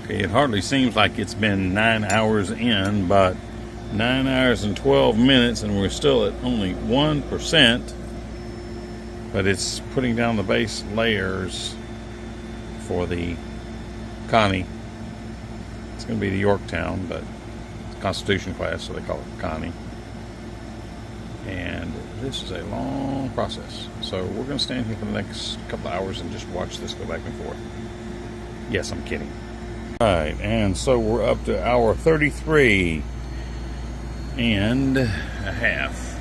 Okay, it hardly seems like it's been 9 hours in, but 9 hours and 12 minutes, and we're still at only 1%. But it's putting down the base layers for the Connie. It's going to be the Yorktown, but it's Constitution class, so they call it Connie. And this is a long process. So we're going to stand here for the next couple of hours and just watch this go back and forth. Yes, I'm kidding. Alright, and so we're up to hour 33 and a half.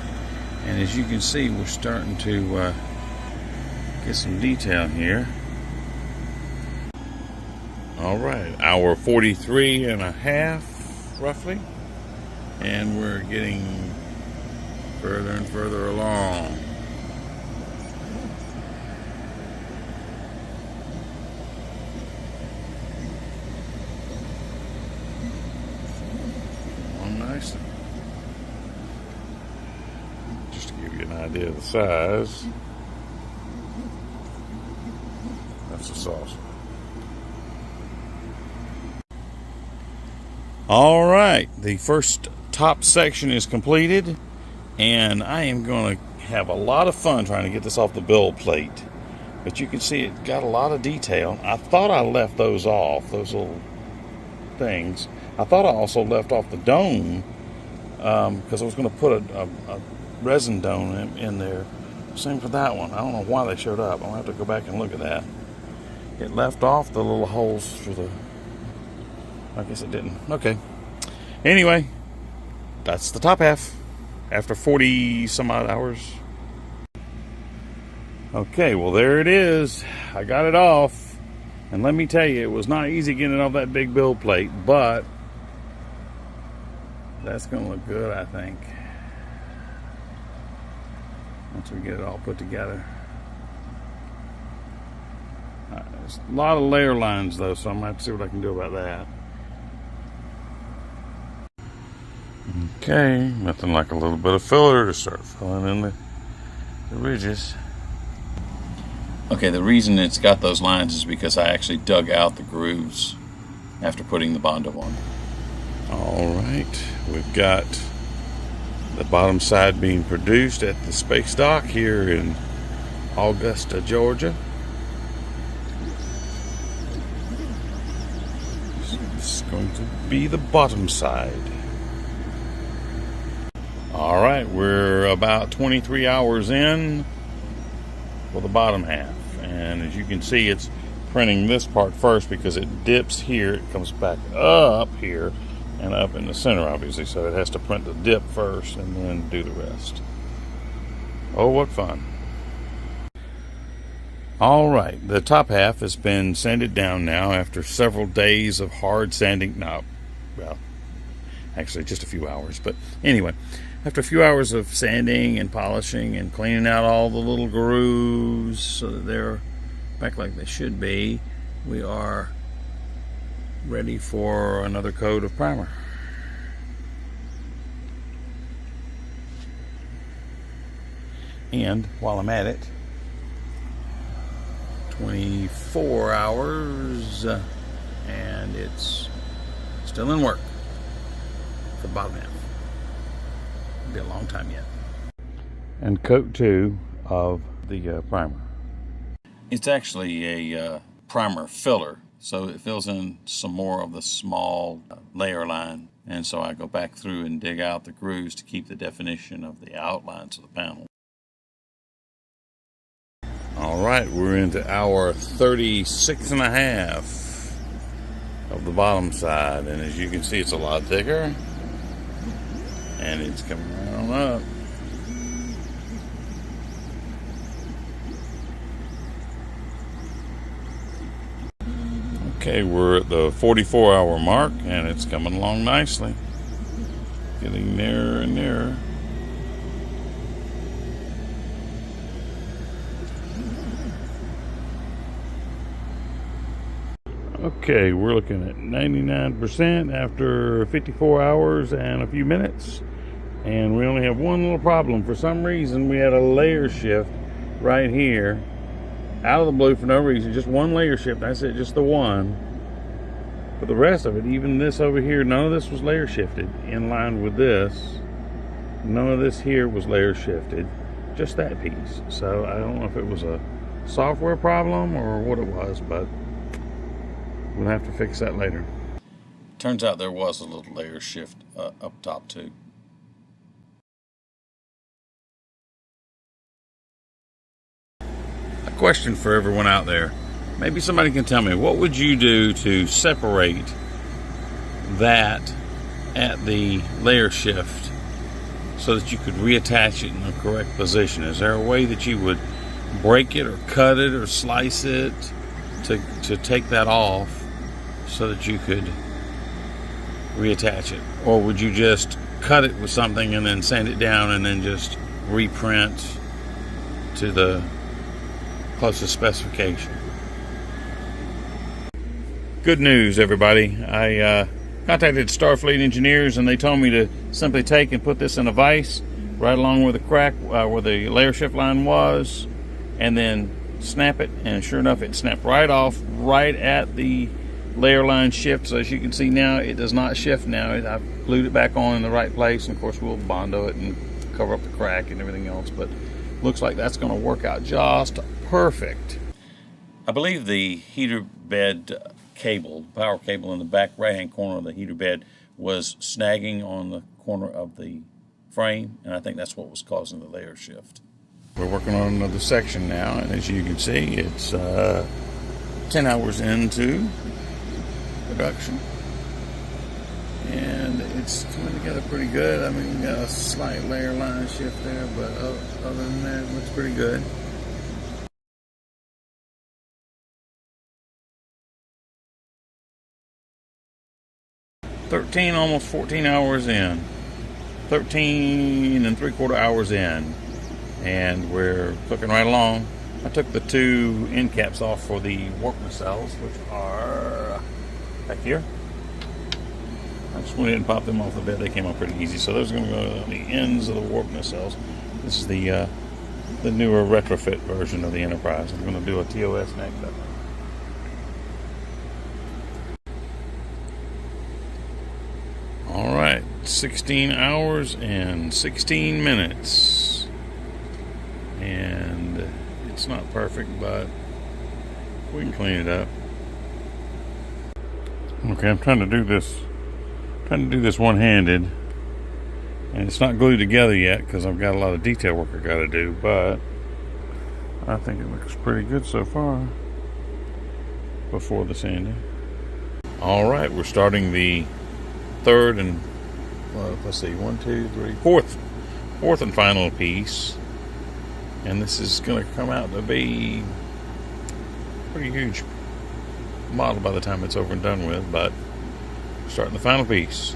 And as you can see, we're starting to get some detail here. Alright, hour 43 and a half, roughly. And we're getting further and further along. Nicely. Just to give you an idea of the size. That's the saucer. All right, the first top section is completed, and I am going to have a lot of fun trying to get this off the build plate. But you can see it got a lot of detail. I thought I left those off, those little things. I thought I also left off the dome because I was going to put a resin dome in there. Same for that one. I don't know why they showed up. I'll have to go back and look at that. It left off the little holes for the... I guess it didn't. Okay. Anyway, that's the top half after 40 some odd hours. Okay, well there it is. I got it off. And let me tell you, it was not easy getting it off that big build plate, but that's going to look good, I think, once we get it all put together. There's a lot of layer lines, though, so I'm going to have to see what I can do about that. Okay, nothing like a little bit of filler to start filling in the ridges. Okay, the reason it's got those lines is because I actually dug out the grooves after putting the Bondo on. Alright, we've got the bottom side being produced at the space dock here in Augusta, Georgia. This is going to be the bottom side. Alright, we're about 23 hours in for the bottom half. And as you can see, it's printing this part first because it dips here. It comes back up here and up in the center, obviously. So it has to print the dip first and then do the rest. Oh, what fun. Alright, the top half has been sanded down now after several days of hard sanding. No, well, actually just a few hours. But anyway, after a few hours of sanding and polishing and cleaning out all the little grooves so that they're back like they should be, we are ready for another coat of primer. And while I'm at it, 24 hours and it's still in work for the bottom half. It'll be a long time yet. And coat 2 of the primer. It's actually a primer filler, so it fills in some more of the small layer line, and so I go back through and dig out the grooves to keep the definition of the outlines of the panel. Alright, we're into hour 36 and a half of the bottom side, and as you can see, it's a lot thicker, and it's coming right on up. Okay, we're at the 44-hour mark, and it's coming along nicely. Getting nearer and nearer. Okay, we're looking at 99% after 54 hours and a few minutes. And we only have one little problem. For some reason, we had a layer shift right here. Out of the blue for no reason. Just one layer shift. That's it, just the one. But the rest of it, even this over here, none of this was layer shifted in line with this. None of this here was layer shifted, just that piece. So I don't know if it was a software problem or what it was, but we'll have to fix that later. Turns out there was a little layer shift up top too. A question for everyone out there. Maybe somebody can tell me, what would you do to separate that at the layer shift so that you could reattach it in the correct position? Is there a way that you would break it or cut it or slice it to take that off so that you could reattach it? Or would you just cut it with something and then sand it down and then just reprint to the closest specification? Good news, everybody. I contacted Starfleet engineers and they told me to simply take and put this in a vise right along where the crack, where the layer shift line was, and then snap it, and sure enough it snapped right off right at the layer line shift. So as you can see now, it does not shift now. I've glued it back on in the right place, and of course we'll Bondo it and cover up the crack and everything else, but looks like that's going to work out just perfect. I believe the heater bed cable, power cable in the back right hand corner of the heater bed was snagging on the corner of the frame, and I think that's what was causing the layer shift. We're working on another section now, and as you can see, it's 10 hours into production, and it's coming together pretty good. I mean, got a slight layer line shift there, but other than that, it looks pretty good. Almost 14 hours in, 13 3/4 hours in, and we're cooking right along. I took the two end caps off for the warp nacelles, which are back here. I just went ahead and popped them off the bed. They came out pretty easy. So those are going to go on the ends of the warp nacelles. This is the newer retrofit version of the Enterprise. I'm going to do a TOS next up. All right, 16 hours and 16 minutes. And it's not perfect, but we can clean it up. Okay, I'm trying to do this one-handed, and it's not glued together yet because I've got a lot of detail work I got to do, but I think it looks pretty good so far before the sanding. All right, we're starting the third and let's see, fourth and final piece, and this is going to come out to be a pretty huge model by the time it's over and done with, but starting the final piece.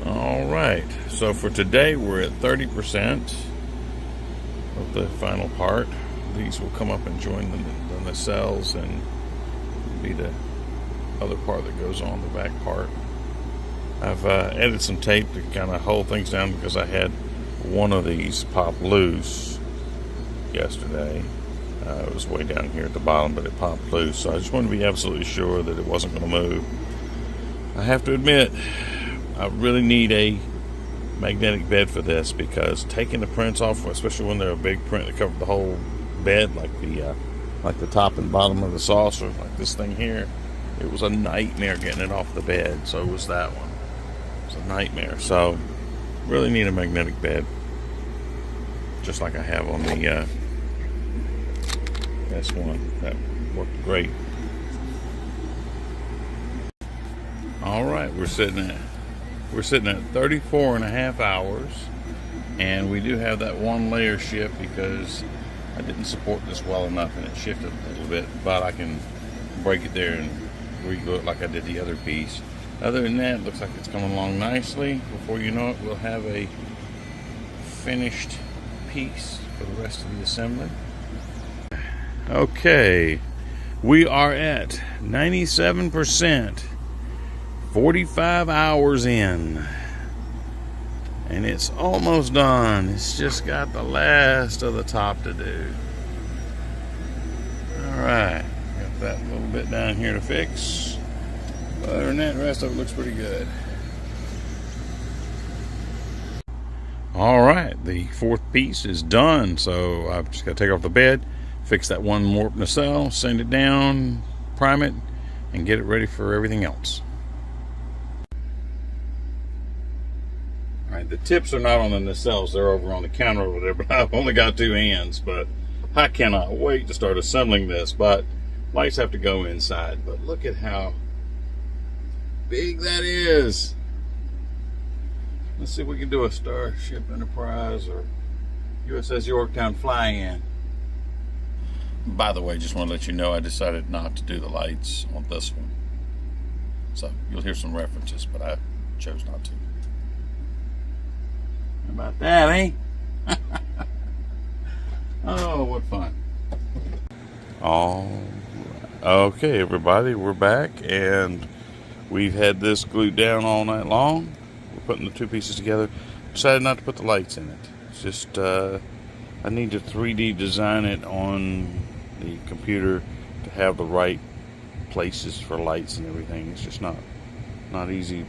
All right, so for today we're at 30% of the final part. These will come up and join the nacelles and be the other part that goes on the back part. I've added some tape to kind of hold things down because I had one of these pop loose yesterday. It was way down here at the bottom, but it popped loose, so I just wanted to be absolutely sure that it wasn't going to move. I have to admit, I really need a magnetic bed for this, because taking the prints off, especially when they're a big print that covered the whole bed, like the top and bottom of the saucer, like this thing here, it was a nightmare getting it off the bed. So was that one. It was a nightmare. So really need a magnetic bed, just like I have on the S1. That worked great. All right, we're sitting at 34 and a half hours, and we do have that one layer shift because I didn't support this well enough and it shifted a little bit, but I can break it there and reglue it like I did the other piece. Other than that, it looks like it's coming along nicely. Before you know it, we'll have a finished piece for the rest of the assembly. Okay, we are at 97%, 45 hours in, and it's almost done. It's just got the last of the top to do. All right, got that little bit down here to fix. But other than that, the rest of it looks pretty good. All right, the fourth piece is done. So I've just got to take off the bed, fix that one warp nacelle, sand it down, prime it, and get it ready for everything else. All right, the tips are not on the nacelles, they're over on the counter over there, but I've only got two hands. But I cannot wait to start assembling this, but lights have to go inside. But look at how big that is. Let's see if we can do a Starship Enterprise or USS Yorktown fly-in. By the way, just want to let you know I decided not to do the lights on this one. So you'll hear some references, but I chose not to. How about that, eh? Oh, what fun. Oh, okay, everybody, we're back, and we've had this glued down all night long. We're putting the two pieces together. Decided not to put the lights in it. It's just, I need to 3D design it on the computer to have the right places for lights and everything. It's just not easy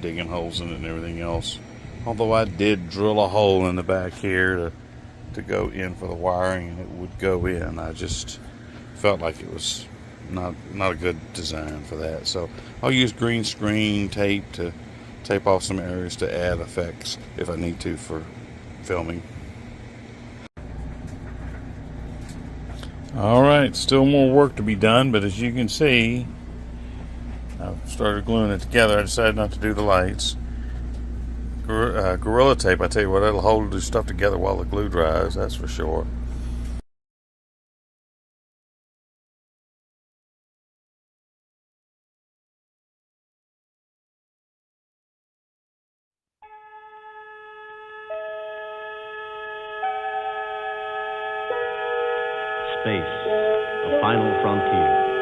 digging holes in it and everything else. Although I did drill a hole in the back here to go in for the wiring, and it would go in. I just felt like it was not a good design for that. So I'll use green screen tape to tape off some areas to add effects if I need to for filming. Alright, still more work to be done, but as you can see, I've started gluing it together. I decided not to do the lights. Gorilla tape, I tell you what, it'll hold the stuff together while the glue dries, that's for sure. Space, the final frontier.